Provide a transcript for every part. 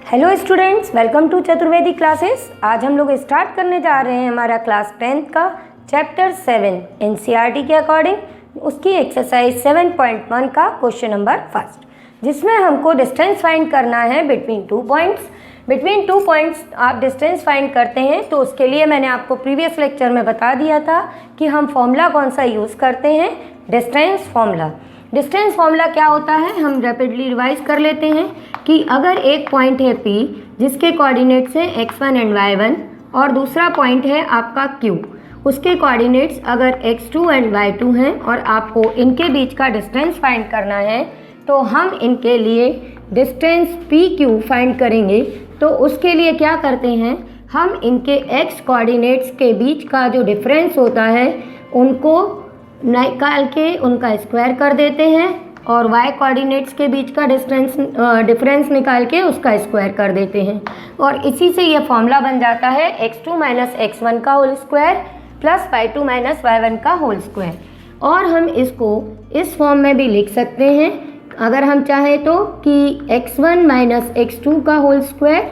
Hello students, welcome to Chaturvedi classes. आज हम लोग स्टार्ट करने जा रहे हैं हमारा क्लास 10th का चैप्टर 7 एनसीईआरटी के अकॉर्डिंग उसकी एक्सरसाइज 7.1 का क्वेश्चन नंबर फर्स्ट, जिसमें हमको डिस्टेंस फाइंड करना है बिटवीन टू पॉइंट्स। आप डिस्टेंस फाइंड करते हैं तो उसके लिए मैंने आपको प्रीवियस लेक्चर में बता दिया था कि हम फॉर्मूला कौन सा यूज़ करते हैं, डिस्टेंस फॉर्मूला। डिस्टेंस फॉर्मूला क्या होता है, हम रैपिडली रिवाइज कर लेते हैं कि अगर एक पॉइंट है P जिसके कोऑर्डिनेट्स हैं x1 एंड y1 और दूसरा पॉइंट है आपका Q, उसके कोऑर्डिनेट्स अगर x2 एंड y2 हैं और आपको इनके बीच का डिस्टेंस फाइंड करना है तो हम इनके लिए डिस्टेंस PQ फाइंड करेंगे। तो उसके लिए क्या करते हैं, हम इनके x कोऑर्डिनेट्स के बीच का जो डिफरेंस होता है उनको निकाल के उनका स्क्वायर कर देते हैं और y कोऑर्डिनेट्स के बीच का डिफरेंस निकाल के उसका स्क्वायर कर देते हैं और इसी से ये फॉर्मूला बन जाता है x2 माइनस x1 का whole square plus y2 minus y1 का होल स्क्वायर। और हम इसको इस फॉर्म में भी लिख सकते हैं अगर हम चाहें तो कि x1 माइनस x2 का whole square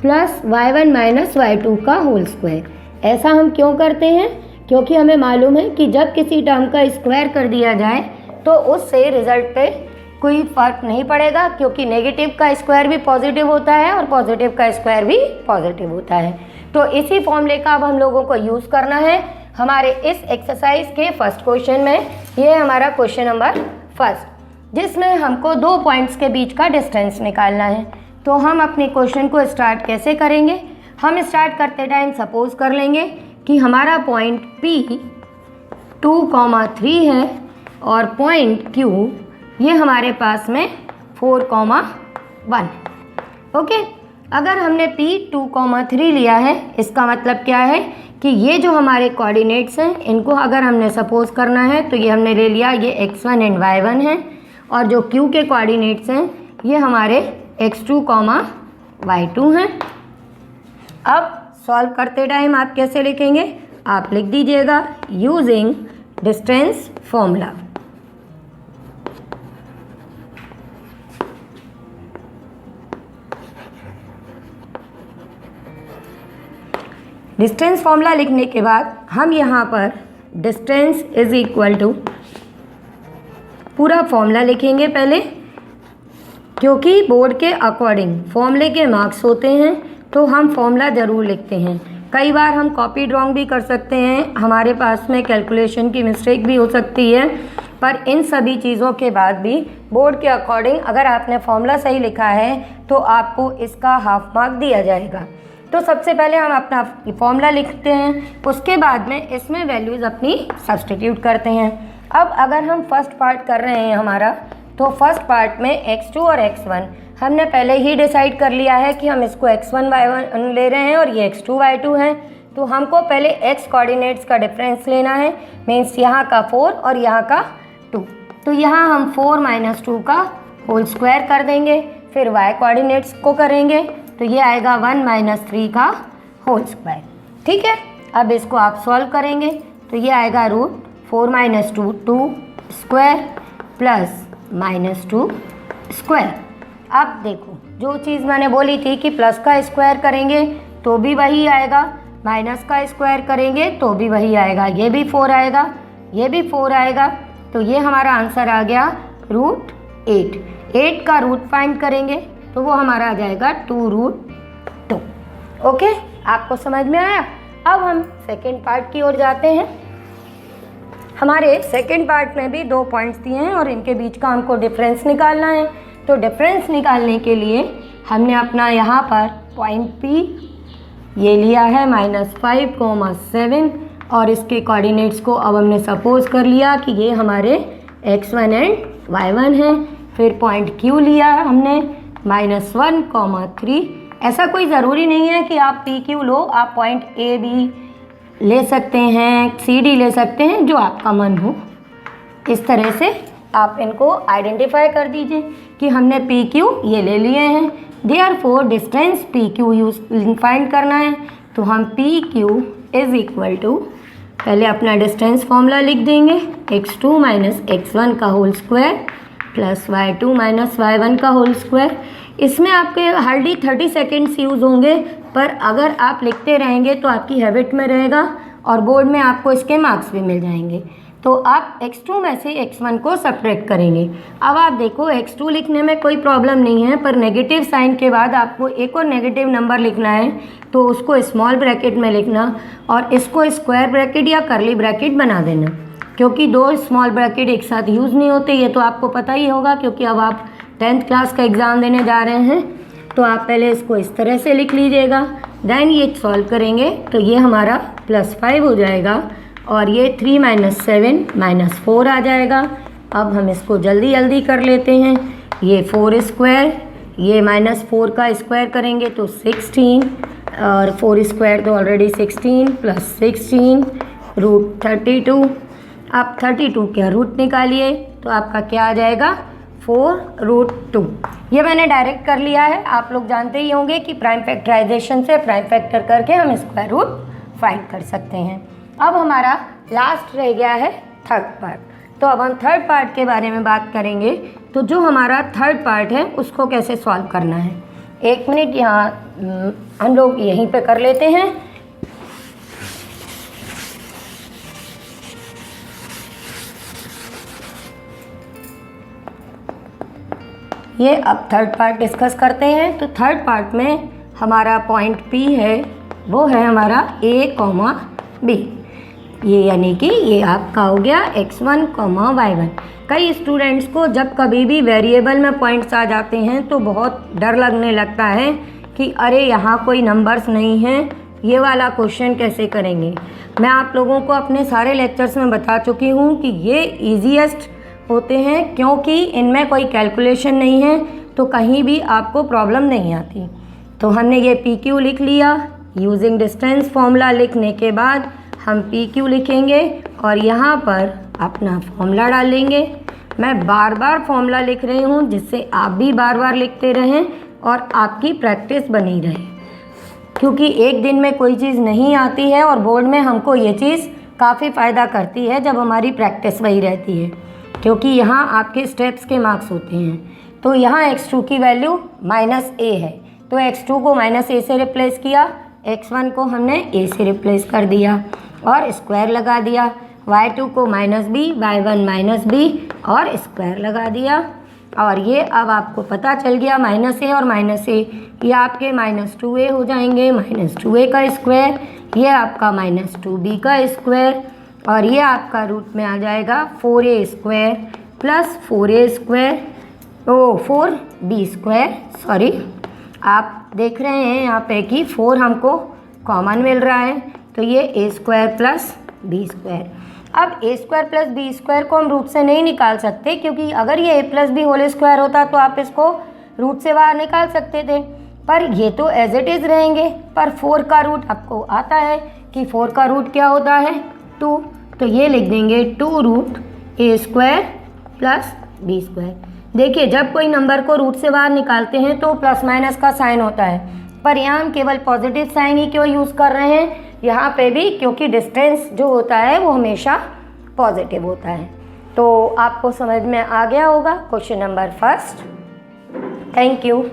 plus y1 minus y2 का होल स्क्वायर। ऐसा हम क्यों करते हैं, क्योंकि हमें मालूम है कि जब किसी टर्म का स्क्वायर कर दिया जाए तो उससे रिजल्ट पे कोई फ़र्क नहीं पड़ेगा, क्योंकि नेगेटिव का स्क्वायर भी पॉजिटिव होता है और पॉजिटिव का स्क्वायर भी पॉजिटिव होता है। तो इसी फॉर्मूले का अब हम लोगों को यूज़ करना है हमारे इस एक्सरसाइज के फर्स्ट क्वेश्चन में। ये है हमारा क्वेश्चन नंबर फर्स्ट, जिसमें हमको दो पॉइंट्स के बीच का डिस्टेंस निकालना है। तो हम अपने क्वेश्चन को स्टार्ट कैसे करेंगे, हम स्टार्ट करते टाइम सपोज कर लेंगे कि हमारा पॉइंट P 2,3 है और पॉइंट Q ये हमारे पास में 4,1। ओके, अगर हमने P 2,3 लिया है इसका मतलब क्या है कि ये जो हमारे कोऑर्डिनेट्स हैं इनको अगर हमने सपोज करना है तो ये हमने ले लिया, ये x1 एंड y1 है और जो Q के कोऑर्डिनेट्स हैं ये हमारे x2, y2 हैं। अब सॉल्व करते टाइम आप कैसे लिखेंगे, आप लिख दीजिएगा using distance formula. Distance formula लिखने के बाद हम यहाँ पर डिस्टेंस इज इक्वल टू पूरा फॉर्मूला लिखेंगे पहले, क्योंकि बोर्ड के अकॉर्डिंग फॉर्मूले के मार्क्स होते हैं तो हम फॉर्मूला ज़रूर लिखते हैं। कई बार हम कॉपी ड्रॉइंग भी कर सकते हैं, हमारे पास में कैलकुलेशन की मिस्टेक भी हो सकती है, पर इन सभी चीज़ों के बाद भी बोर्ड के अकॉर्डिंग अगर आपने फॉर्मूला सही लिखा है तो आपको इसका हाफ मार्क दिया जाएगा। तो सबसे पहले हम अपना फॉर्मूला लिखते हैं, उसके बाद में इसमें वैल्यूज़ अपनी सब्स्टिट्यूट करते हैं। अब अगर हम फर्स्ट पार्ट कर रहे हैं हमारा, तो फर्स्ट पार्ट में x2 और x1 हमने पहले ही डिसाइड कर लिया है कि हम इसको x1 y1 ले रहे हैं और ये x2 y2 हैं। तो हमको पहले x कोऑर्डिनेट्स का डिफरेंस लेना है, मीन्स यहाँ का 4 और यहाँ का 2। तो यहाँ हम 4 माइनस 2 का होल स्क्वायर कर देंगे, फिर y कोऑर्डिनेट्स को करेंगे तो ये आएगा 1 माइनस 3 का होल स्क्वायर। ठीक है, अब इसको आप सॉल्व करेंगे तो ये आएगा root 4 minus 2 2 square plus minus 2 square. अब देखो जो चीज़ मैंने बोली थी कि प्लस का स्क्वायर करेंगे तो भी वही आएगा, माइनस का स्क्वायर करेंगे तो भी वही आएगा, ये भी 4 आएगा, ये भी 4 आएगा। तो ये हमारा आंसर आ गया रूट 8। 8 का रूट फाइंड करेंगे तो वो हमारा आ जाएगा 2√2। ओके, आपको समझ में आया। अब हम सेकेंड पार्ट की ओर जाते हैं। हमारे सेकेंड पार्ट में भी दो पॉइंट्स दिए हैं और इनके बीच का हमको डिफरेंस निकालना है। तो डिफरेंस निकालने के लिए हमने अपना यहाँ पर पॉइंट P ये लिया है -5,7 और इसके कोऑर्डिनेट्स को अब हमने सपोज कर लिया कि ये हमारे x1 एंड y1 हैं। फिर पॉइंट Q लिया हमने -1,3। ऐसा कोई ज़रूरी नहीं है कि आप PQ लो, आप पॉइंट A B ले सकते हैं, CD ले सकते हैं, जो आपका मन हो। इस तरह से आप इनको आइडेंटिफाई कर दीजिए कि हमने PQ ये ले लिए हैं, therefore distance PQ use find करना है। तो हम PQ इज इक्वल टू पहले अपना डिस्टेंस फॉर्मूला लिख देंगे x2 माइनस x1 का होल स्क्वायर +y2 - y1 का होल स्क्वायर। इसमें आपके हार्डली 30 सेकेंड्स यूज़ होंगे, पर अगर आप लिखते रहेंगे तो आपकी हैबिट में रहेगा और बोर्ड में आपको इसके मार्क्स भी मिल जाएंगे। तो आप x2 में से x1 को सब्ट्रैक्ट करेंगे। अब आप देखो x2 लिखने में कोई प्रॉब्लम नहीं है, पर नेगेटिव साइन के बाद आपको एक और नेगेटिव नंबर लिखना है, तो उसको स्मॉल ब्रैकेट में लिखना और इसको स्क्वायर ब्रैकेट या करली ब्रैकेट बना देना, क्योंकि दो स्मॉल ब्रैकेट एक साथ यूज़ नहीं होते। ये तो आपको पता ही होगा, क्योंकि अब आप 10th क्लास का एग्ज़ाम देने जा रहे हैं। तो आप पहले इसको इस तरह से लिख लीजिएगा, देन ये सॉल्व करेंगे तो ये हमारा +5 हो जाएगा और ये 3 - 7 - 4 आ जाएगा। अब हम इसको जल्दी जल्दी कर लेते हैं। ये 4 स्क्वायर, ये -4 का स्क्वायर करेंगे तो 16 और 4 स्क्वायर तो ऑलरेडी 16 + 16 √32। आप 32 का रूट निकालिए तो आपका क्या आ जाएगा 4√2। ये मैंने डायरेक्ट कर लिया है। आप लोग जानते ही होंगे कि प्राइम फैक्टराइजेशन से प्राइम फैक्टर करके हम स्क्वायर रूट फाइंड कर सकते हैं। अब हमारा लास्ट रह गया है थर्ड पार्ट। तो अब हम थर्ड पार्ट के बारे में बात करेंगे। तो जो हमारा थर्ड पार्ट है उसको कैसे सॉल्व करना है, 1 मिनट यहाँ हम लोग यहीं पे कर लेते हैं। ये अब थर्ड पार्ट डिस्कस करते हैं। तो थर्ड पार्ट में हमारा पॉइंट P है, वो है हमारा A, B। ये यानी कि ये आपका हो गया x1, y1। कई स्टूडेंट्स को जब कभी भी वेरिएबल में पॉइंट्स आ जाते हैं तो बहुत डर लगने लगता है कि अरे यहाँ कोई नंबर्स नहीं हैं, ये वाला क्वेश्चन कैसे करेंगे। मैं आप लोगों को अपने सारे लेक्चर्स में बता चुकी हूँ कि ये ईजीएस्ट होते हैं, क्योंकि इनमें कोई कैलकुलेशन नहीं है, तो कहीं भी आपको प्रॉब्लम नहीं आती। तो हमने ये PQ लिख लिया। यूजिंग डिस्टेंस फॉर्मूला लिखने के बाद हम PQ लिखेंगे और यहाँ पर अपना फॉर्मूला डालेंगे। मैं बार बार फॉर्मूला लिख रही हूँ जिससे आप भी बार बार लिखते रहें और आपकी प्रैक्टिस बनी रहे, क्योंकि एक दिन में कोई चीज़ नहीं आती है और बोर्ड में हमको ये चीज़ काफ़ी फ़ायदा करती है जब हमारी प्रैक्टिस वही रहती है, क्योंकि यहाँ आपके स्टेप्स के मार्क्स होते हैं। तो यहाँ x2 की वैल्यू -a है, तो x2 को -a से रिप्लेस किया, x1 को हमने a से रिप्लेस कर दिया और स्क्वायर लगा दिया। y2 को -b, y1 -b और स्क्वायर लगा दिया। और ये अब आपको पता चल गया -a और -a ये आपके -2a हो जाएंगे, -2a का स्क्वायर, ये आपका -2b का स्क्वायर और ये आपका रूट में आ जाएगा 4a square plus 4a square 4b square. Sorry, आप देख रहे हैं यहाँ पे कि 4 हमको कॉमन मिल रहा है, तो ये a square plus b square. अब a square plus b square को हम रूट से नहीं निकाल सकते, क्योंकि अगर ये a plus b whole square होता तो आप इसको रूट से बाहर निकाल सकते थे, पर ये तो एज इट इज़ रहेंगे। पर 4 का रूट आपको आता है कि 4 का रूट क्या होता है 2, तो ये लिख देंगे 2√a square plus b square. देखिए, जब कोई नंबर को रूट से बाहर निकालते हैं तो प्लस माइनस का साइन होता है, पर यहाँ हम केवल पॉजिटिव साइन ही क्यों यूज़ कर रहे हैं यहाँ पे भी, क्योंकि डिस्टेंस जो होता है वो हमेशा पॉजिटिव होता है। तो आपको समझ में आ गया होगा question number first. Thank you.